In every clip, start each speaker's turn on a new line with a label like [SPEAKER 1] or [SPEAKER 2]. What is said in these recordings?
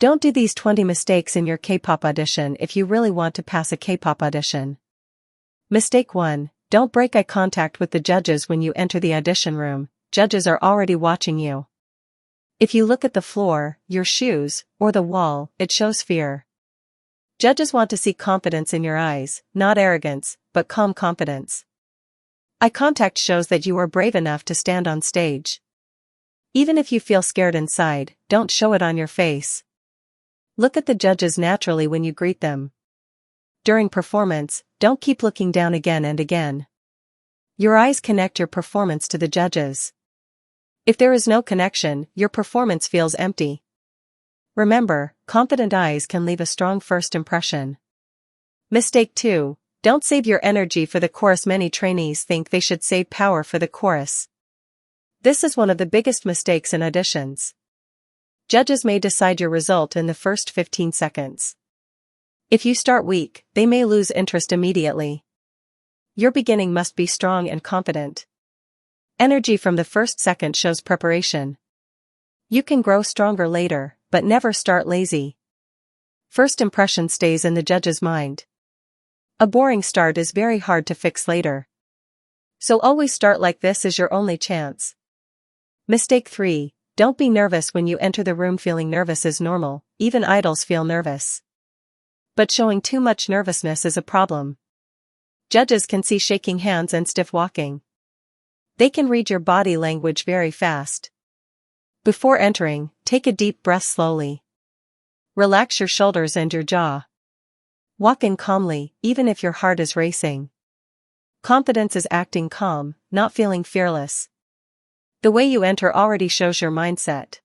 [SPEAKER 1] Don't do these 20 mistakes in your K-pop audition if you really want to pass a K-pop audition. Mistake 1. Don't break eye contact with the judges when you enter the audition room. Judges are already watching you. If you look at the floor, your shoes, or the wall, it shows fear. Judges want to see confidence in your eyes, not arrogance, but calm confidence. Eye contact shows that you are brave enough to stand on stage. Even if you feel scared inside, don't show it on your face. Look at the judges naturally when you greet them. During performance, don't keep looking down again and again. Your eyes connect your performance to the judges. If there is no connection, your performance feels empty. Remember, confident eyes can leave a strong first impression. Mistake 2. Don't save your energy for the chorus. Many trainees think they should save power for the chorus. This is one of the biggest mistakes in auditions. Judges may decide your result in the first 15 seconds. If you start weak, they may lose interest immediately. Your beginning must be strong and confident. Energy from the first second shows preparation. You can grow stronger later, but never start lazy. First impression stays in the judge's mind. A boring start is very hard to fix later. So always start like this is your only chance. Mistake 3. Don't be nervous when you enter the room. Feeling nervous is normal, even idols feel nervous. But showing too much nervousness is a problem. Judges can see shaking hands and stiff walking. They can read your body language very fast. Before entering, take a deep breath slowly. Relax your shoulders and your jaw. Walk in calmly, even if your heart is racing. Confidence is acting calm, not feeling fearless. The way you enter already shows your mindset.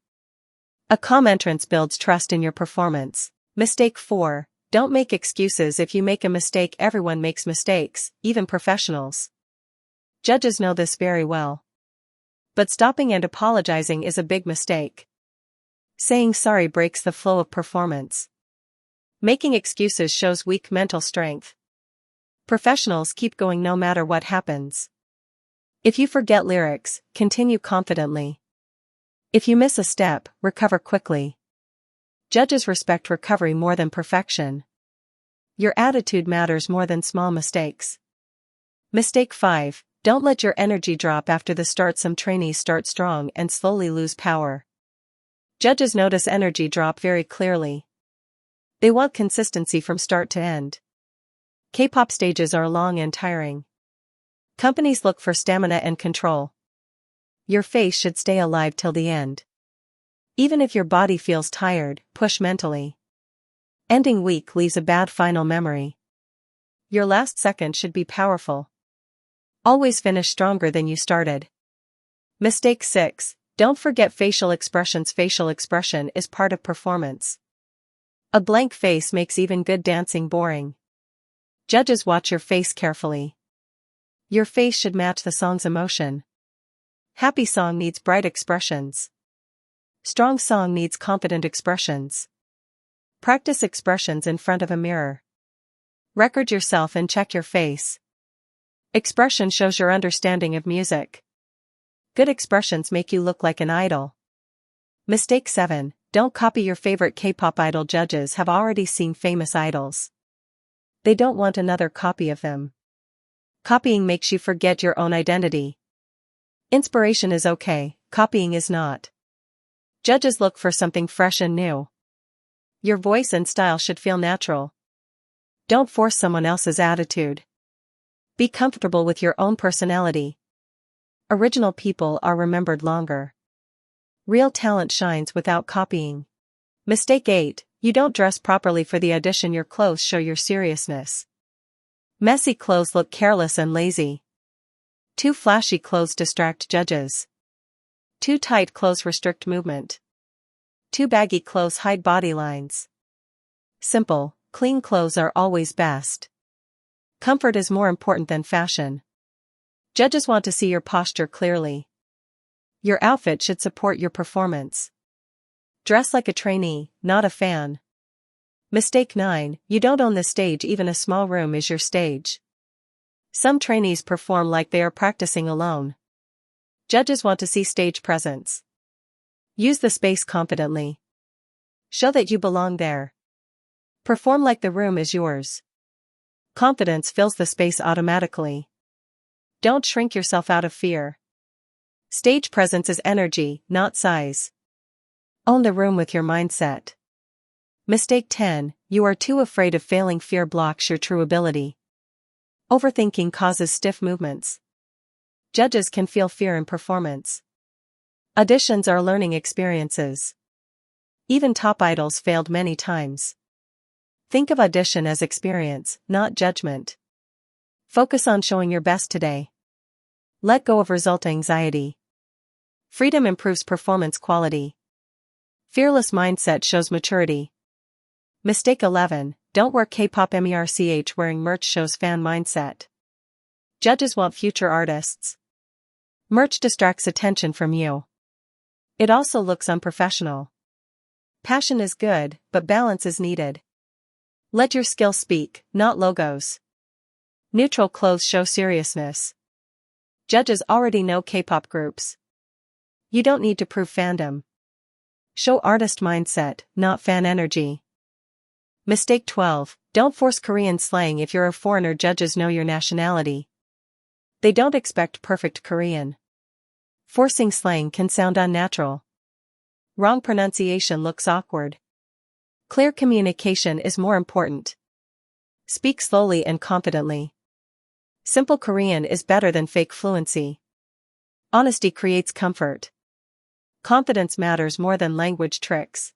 [SPEAKER 1] A calm entrance builds trust in your performance. Mistake 4. Don't make excuses. If you make a mistake, everyone makes mistakes, even professionals. Judges know this very well. But stopping and apologizing is a big mistake. Saying sorry breaks the flow of performance. Making excuses shows weak mental strength. Professionals keep going no matter what happens. If you forget lyrics, continue confidently. If you miss a step, recover quickly. Judges respect recovery more than perfection. Your attitude matters more than small mistakes. Mistake 5. Don't let your energy drop after the start. Some trainees start strong and slowly lose power. Judges notice energy drop very clearly. They want consistency from start to end. K-pop stages are long and tiring. Companies look for stamina and control. Your face should stay alive till the end. Even if your body feels tired, push mentally. Ending weak leaves a bad final memory. Your last second should be powerful. Always finish stronger than you started. Mistake 6. Don't forget facial expressions. Facial expression is part of performance. A blank face makes even good dancing boring. Judges watch your face carefully. Your face should match the song's emotion. Happy song needs bright expressions. Strong song needs confident expressions. Practice expressions in front of a mirror. Record yourself and check your face. Expression shows your understanding of music. Good expressions make you look like an idol. Mistake 7. Don't copy your favorite K-pop idol. Judges have already seen famous idols. They don't want another copy of them. Copying makes you forget your own identity. Inspiration is okay, copying is not. Judges look for something fresh and new. Your voice and style should feel natural. Don't force someone else's attitude. Be comfortable with your own personality. Original people are remembered longer. Real talent shines without copying. Mistake 8. You don't dress properly for the audition. Your clothes show your seriousness. Messy clothes look careless and lazy. Too flashy clothes distract judges. Too tight clothes restrict movement. Too baggy clothes hide body lines. Simple, clean clothes are always best. Comfort is more important than fashion. Judges want to see your posture clearly. Your outfit should support your performance. Dress like a trainee, not a fan. Mistake 9. You don't own the stage. Even a small room is your stage. Some trainees perform like they are practicing alone. Judges want to see stage presence. Use the space confidently. Show that you belong there. Perform like the room is yours. Confidence fills the space automatically. Don't shrink yourself out of fear. Stage presence is energy, not size. Own the room with your mindset. Mistake 10, you are too afraid of failing. Fear blocks your true ability. Overthinking causes stiff movements. Judges can feel fear in performance. Auditions are learning experiences. Even top idols failed many times. Think of audition as experience, not judgment. Focus on showing your best today. Let go of result anxiety. Freedom improves performance quality. Fearless mindset shows maturity. Mistake 11, don't wear kpop merch. Wearing merch shows fan mindset. Judges want future artists. Merch distracts attention from you. It also looks unprofessional. Passion is good, but balance is needed. Let your skill speak, not logos. Neutral clothes show seriousness. Judges already know K-pop groups. You don't need to prove fandom. Show artist mindset, not fan energy. Mistake 12, don't force Korean slang. If you're a foreigner, judges know your nationality. They don't expect perfect Korean. Forcing slang can sound unnatural. Wrong pronunciation looks awkward. Clear communication is more important. Speak slowly and confidently. Simple Korean is better than fake fluency. Honesty creates comfort. Confidence matters more than language tricks.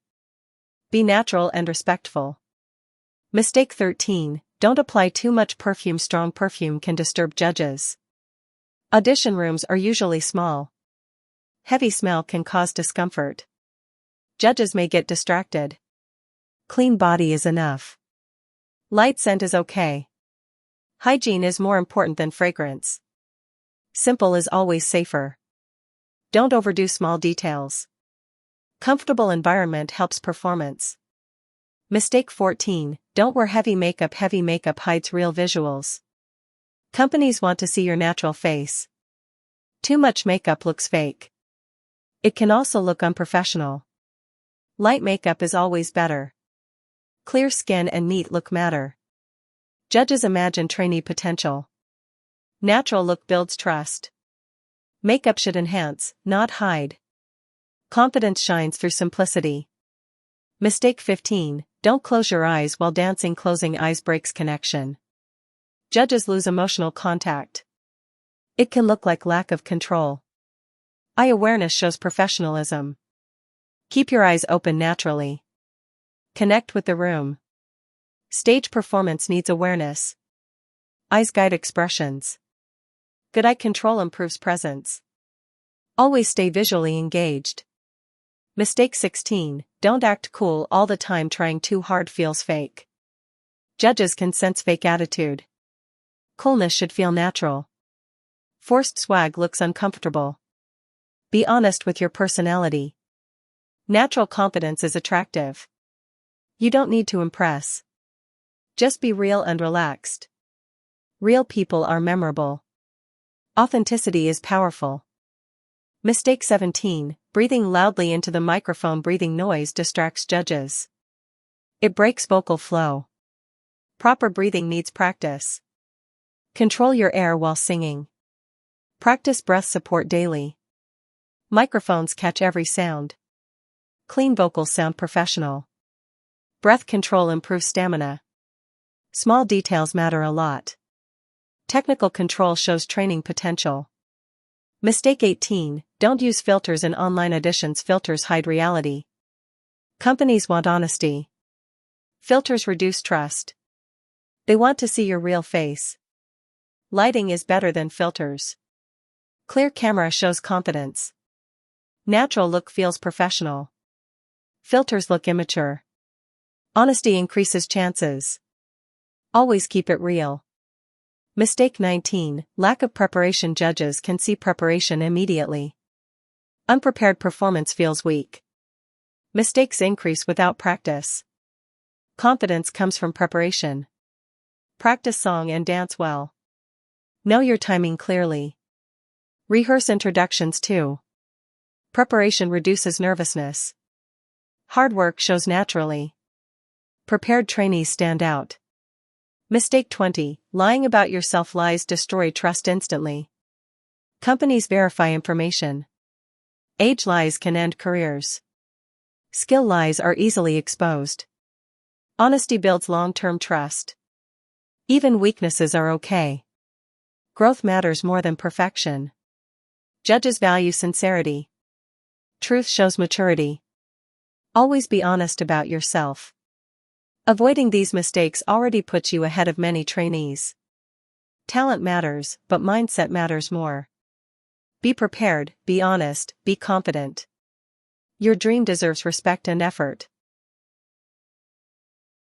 [SPEAKER 1] Be natural and respectful. Mistake 13, don't apply too much perfume. Strong perfume can disturb judges. Audition rooms are usually small. Heavy smell can cause discomfort. Judges may get distracted. Clean body is enough. Light scent is okay. Hygiene is more important than fragrance. Simple is always safer. Don't overdo small details. Comfortable environment helps performance. Mistake 14, don't wear heavy makeup. Heavy makeup hides real visuals. Companies want to see your natural face. Too much makeup looks fake. It can also look unprofessional. Light makeup is always better. Clear skin and neat look matter. Judges imagine trainee potential. Natural look builds trust. Makeup should enhance, not hide. Confidence shines through simplicity. Mistake 15, don't close your eyes while dancing. Closing eyes breaks connection. Judges lose emotional contact. It can look like lack of control. Eye awareness shows professionalism. Keep your eyes open naturally. Connect with the room. Stage performance needs awareness. Eyes guide expressions. Good eye control improves presence. Always stay visually engaged. Mistake 16, don't act cool all the time. Trying too hard feels fake. Judges can sense fake attitude. Coolness should feel natural. Forced swag looks uncomfortable. Be honest with your personality. Natural confidence is attractive. You don't need to impress. Just be real and relaxed. Real people are memorable. Authenticity is powerful. Mistake 17, breathing loudly into the microphone. Breathing noise distracts judges. It breaks vocal flow. Proper breathing needs practice. Control your air while singing. Practice breath support daily. Microphones catch every sound. Clean vocals sound professional. Breath control improves stamina. Small details matter a lot. Technical control shows training potential. Mistake 18, don't use filters in online auditions. Filters hide reality. Companies want honesty. Filters reduce trust. They want to see your real face. Lighting is better than filters. Clear camera shows confidence. Natural look feels professional. Filters look immature. Honesty increases chances. Always keep it real. Mistake 19, lack of preparation. Judges can see preparation immediately. Unprepared performance feels weak. Mistakes increase without practice. Confidence comes from preparation. Practice song and dance well. Know your timing clearly. Rehearse introductions too. Preparation reduces nervousness. Hard work shows naturally. Prepared trainees stand out. Mistake 20. Lying about yourself. Lies destroy trust instantly. Companies verify information. Age lies can end careers. Skill lies are easily exposed. Honesty builds long-term trust. Even weaknesses are okay. Growth matters more than perfection. Judges value sincerity. Truth shows maturity. Always be honest about yourself. Avoiding these mistakes already puts you ahead of many trainees. Talent matters, but mindset matters more. Be prepared, be honest, be confident. Your dream deserves respect and effort.